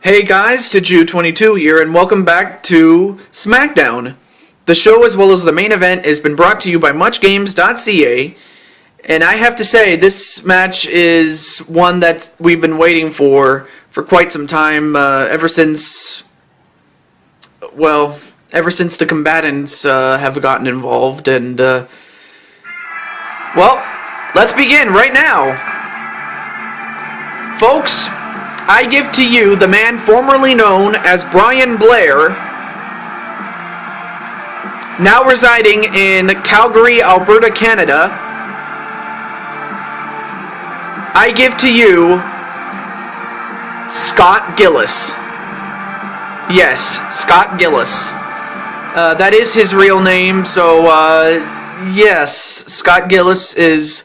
Hey guys, to Jew22 here, and welcome back to SmackDown. The show, as well as the main event, has been brought to you by MuchGames.ca, and I have to say, this match is one that we've been waiting for quite some time, ever since the combatants have gotten involved, and, well, let's begin right now. Folks, I give to you the man formerly known as Brian Blair, now residing in Calgary, Alberta, Canada. I give to you Scott Gillies. Yes, Scott Gillies. That is his real name, so, yes, Scott Gillies is...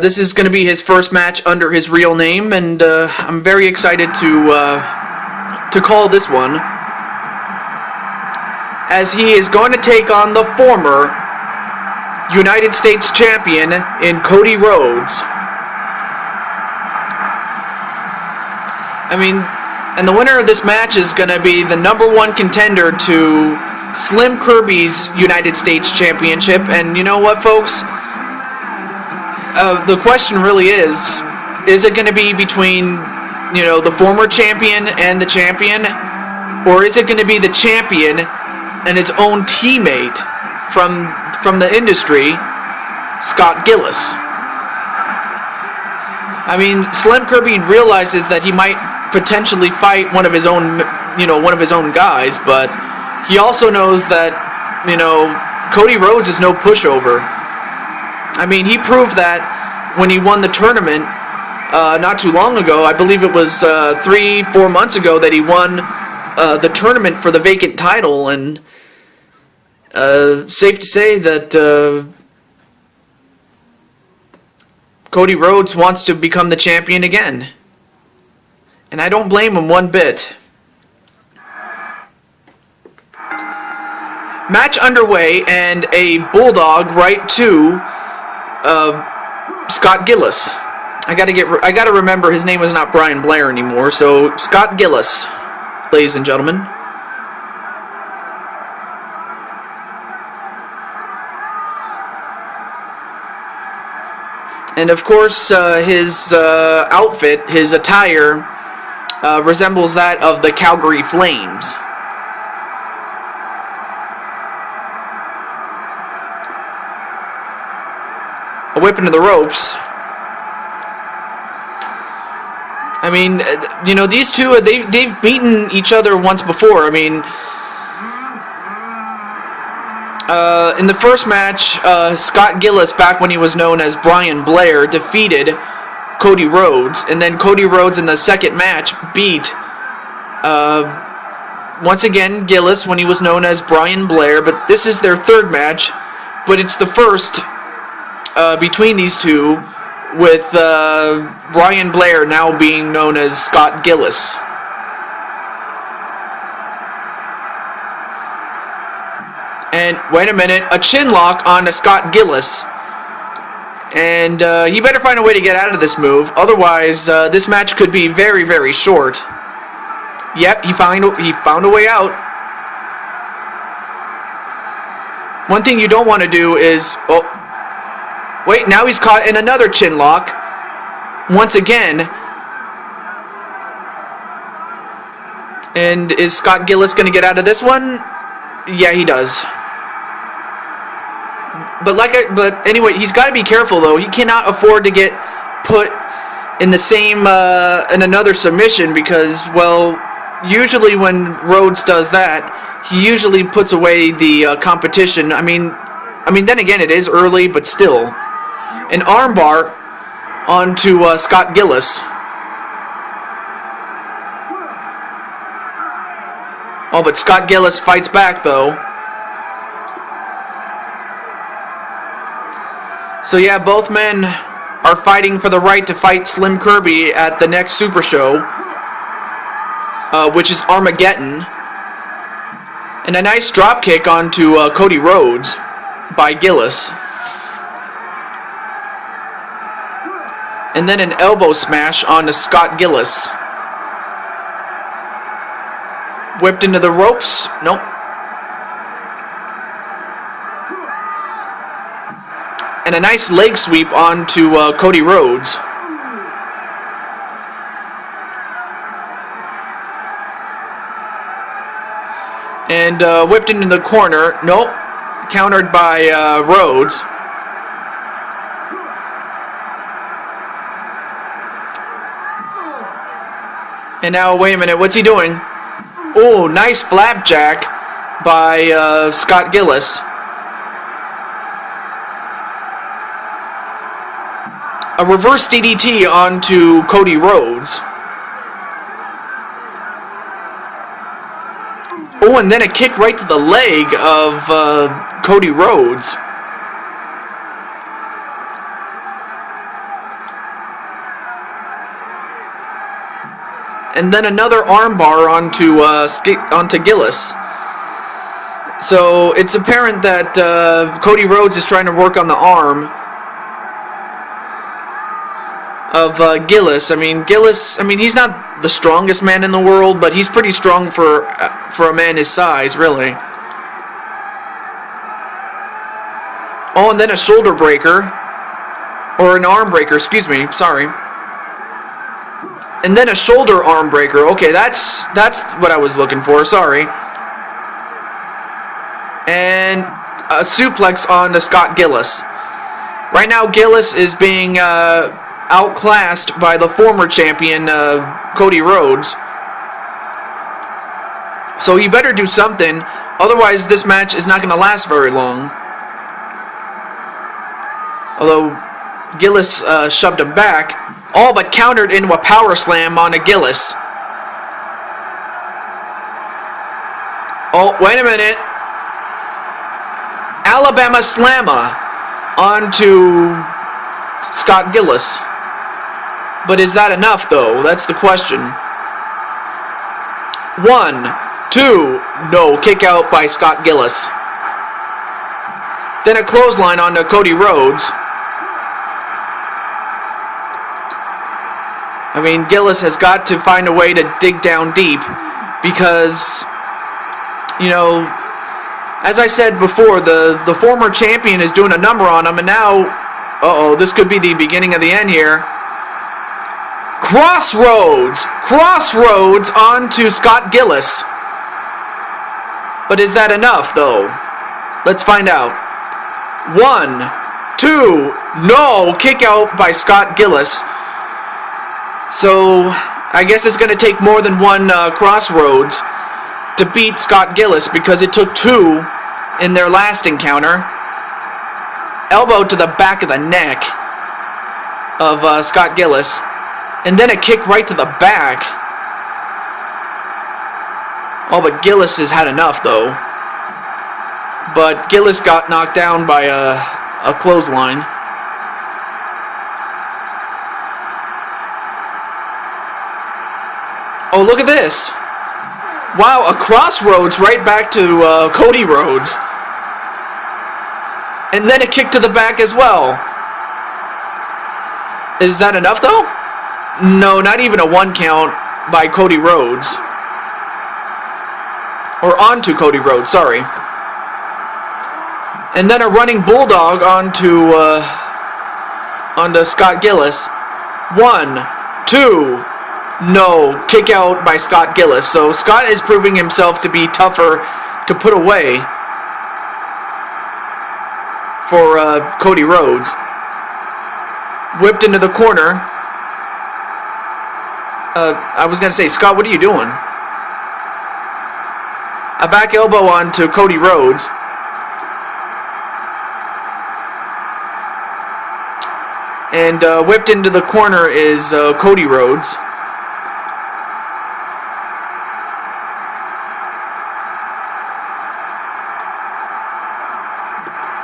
this is going to be his first match under his real name, and I'm very excited to call this one, as he is going to take on the former United States champion in Cody Rhodes. I mean, and the winner of this match is going to be the #1 contender to SlimKirby's United States Championship, and you know what, folks? The question really is it going to be between, the former champion and the champion? Or is it going to be the champion and his own teammate from the industry, Scott Gillies? I mean, SlimKirby realizes that he might potentially fight one of his own guys, but he also knows that, Cody Rhodes is no pushover. I mean, he proved that when he won the tournament not too long ago. I believe it was 3-4 months ago that he won the tournament for the vacant title, and safe to say that Cody Rhodes wants to become the champion again. And I don't blame him one bit. Match underway, and a bulldog right to Scott Gillies. I gotta remember his name was not Brian Blair anymore, so Scott Gillies, ladies and gentlemen. And of course, his outfit, his attire, resembles that of the Calgary Flames. A whip into the ropes. I mean, these two, they've beaten each other once before. I mean, in the first match, Scott Gillies, back when he was known as Brian Blair, defeated Cody Rhodes, and then Cody Rhodes in the second match beat, once again, Gillies when he was known as Brian Blair, but this is their third match, but it's the first between these two, with Brian Blair now being known as Scott Gillies. And wait a minute, a chin lock on Scott Gillies. And he better find a way to get out of this move, otherwise this match could be very, very short. Yep, he found a way out. One thing you don't want to do is... wait, now he's caught in another chin lock. Once again. And is Scott Gillies going to get out of this one? Yeah, he does. But anyway, he's got to be careful though. He cannot afford to get put in the same in another submission, because, well, usually when Rhodes does that, he usually puts away the competition. I mean, then again, it is early, but still. An armbar onto Scott Gillies. Oh, but Scott Gillies fights back, though. So yeah, both men are fighting for the right to fight SlimKirby at the next Super Show, which is Armageddon. And a nice dropkick onto Cody Rhodes by Gillies. And then an elbow smash onto Scott Gillies. Whipped into the ropes. Nope. And a nice leg sweep onto Cody Rhodes. And whipped into the corner. Nope. Countered by Rhodes. And now, wait a minute, what's he doing? Oh, nice flapjack by Scott Gillis. A reverse DDT onto Cody Rhodes. Oh, and then a kick right to the leg of Cody Rhodes. And then another armbar onto Gillis. So it's apparent that Cody Rhodes is trying to work on the arm of Gillis. I mean, Gillis, he's not the strongest man in the world, but he's pretty strong for a man his size, really. Oh, and then a shoulder breaker. Or an arm breaker, excuse me, sorry. And then a shoulder arm breaker. Okay, that's what I was looking for, sorry. And a suplex on to Scott Gillis. Right now, Gillis is being outclassed by the former champion, Cody Rhodes. So he better do something, otherwise this match is not going to last very long. Although Gillis shoved him back, all but countered into a power slam on a Gillis. Oh, wait a minute. Alabama Slammer onto Scott Gillis. But is that enough, though? That's the question. 1, 2, no, kick out by Scott Gillis. Then a clothesline onto Cody Rhodes. I mean, Gillis has got to find a way to dig down deep because, you know, as I said before, the former champion is doing a number on him, and now, uh-oh, this could be the beginning of the end here. Crossroads onto Scott Gillis. But is that enough, though? Let's find out. 1, 2, no, kick out by Scott Gillis. So, I guess it's going to take more than one Crossroads to beat Scott Gillis because it took 2 in their last encounter. Elbow to the back of the neck of Scott Gillis. And then a kick right to the back. Oh, but Gillis has had enough, though. But Gillis got knocked down by a clothesline. Oh, look at this. Wow, a Crossroads right back to Cody Rhodes. And then a kick to the back as well. Is that enough, though? No, not even a 1 count by Cody Rhodes. Or onto Cody Rhodes, sorry. And then a running bulldog onto Scott Gillis. 1, 2... no, kick out by Scott Gillis. So Scott is proving himself to be tougher to put away for Cody Rhodes. Whipped into the corner. I was going to say, Scott, what are you doing? A back elbow onto Cody Rhodes. And whipped into the corner is Cody Rhodes.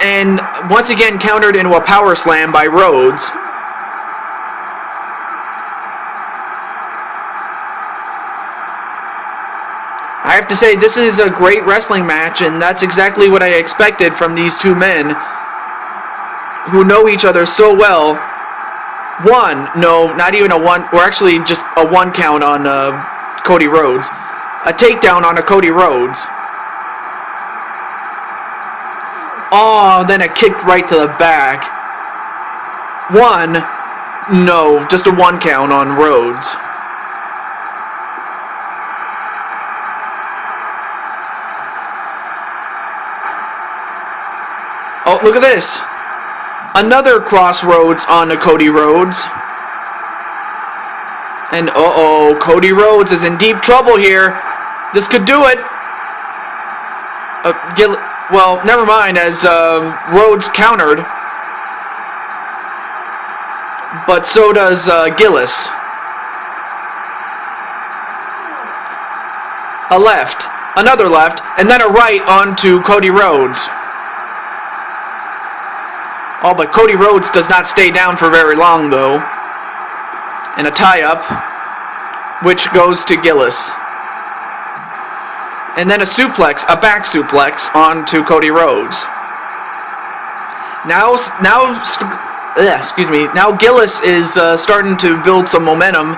And once again countered into a power slam by Rhodes. I have to say, this is a great wrestling match, and that's exactly what I expected from these two men who know each other so well. 1, no, not even a 1, or actually just a 1 count on Cody Rhodes. a takedown on a Cody Rhodes. Oh, then a kick right to the back. 1. No, just a 1 count on Rhodes. Oh, look at this. Another crossroads on a Cody Rhodes. And uh-oh, Cody Rhodes is in deep trouble here. This could do it. Well, never mind, as Rhodes countered. But so does Gillies. A left, another left, and then a right onto Cody Rhodes. Oh, but Cody Rhodes does not stay down for very long, though. And a tie-up, which goes to Gillies. And then a suplex, a back suplex, onto Cody Rhodes. Now Gillies is starting to build some momentum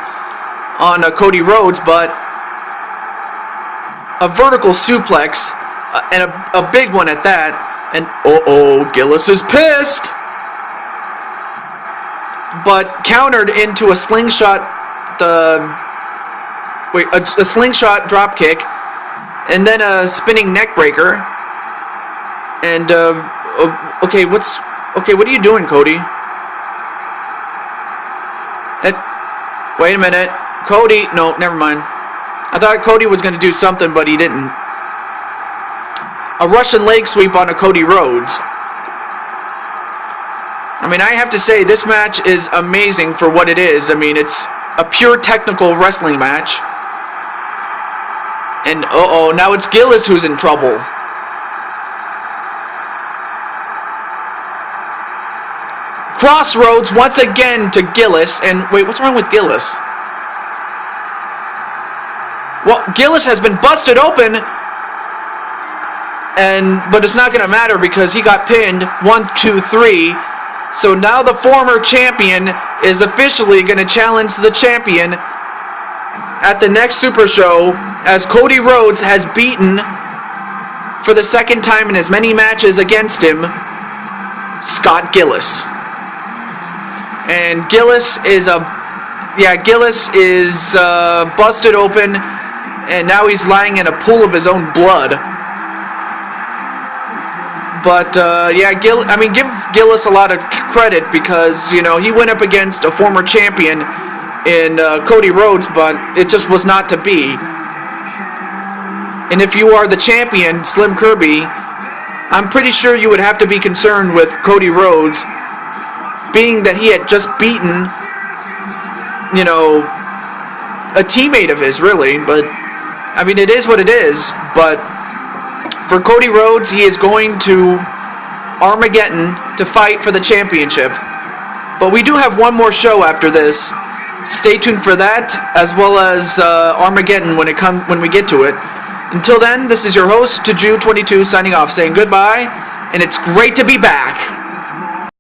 on Cody Rhodes, but a vertical suplex, and a big one at that. And Gillies is pissed. But countered into a slingshot, a slingshot drop kick, and then a spinning neck breaker. And okay, what are you doing, Cody? Wait a minute, Cody. No, never mind. I thought Cody was going to do something, but he didn't. A Russian leg sweep on a Cody Rhodes. I mean, I have to say, this match is amazing for what it is. I mean, it's a pure technical wrestling match. And now it's Gillies who's in trouble. Crossroads once again to Gillies. And wait, what's wrong with Gillies? Well, Gillies has been busted open. But it's not going to matter because he got pinned 1, 2, 3. So now the former champion is officially going to challenge the champion at the next Super Show, as Cody Rhodes has beaten for the second time in as many matches against him, Scott Gillies. And Gillies is busted open, and now he's lying in a pool of his own blood. But, give Gillies a lot of credit because, he went up against a former champion in Cody Rhodes, but it just was not to be. And if you are the champion, SlimKirby, I'm pretty sure you would have to be concerned with Cody Rhodes, being that he had just beaten, a teammate of his, really. But, I mean, it is what it is, but for Cody Rhodes, he is going to Armageddon to fight for the championship. But we do have one more show after this. Stay tuned for that, as well as Armageddon when we get to it. Until then, this is your host, Taju22, signing off, saying goodbye, and it's great to be back.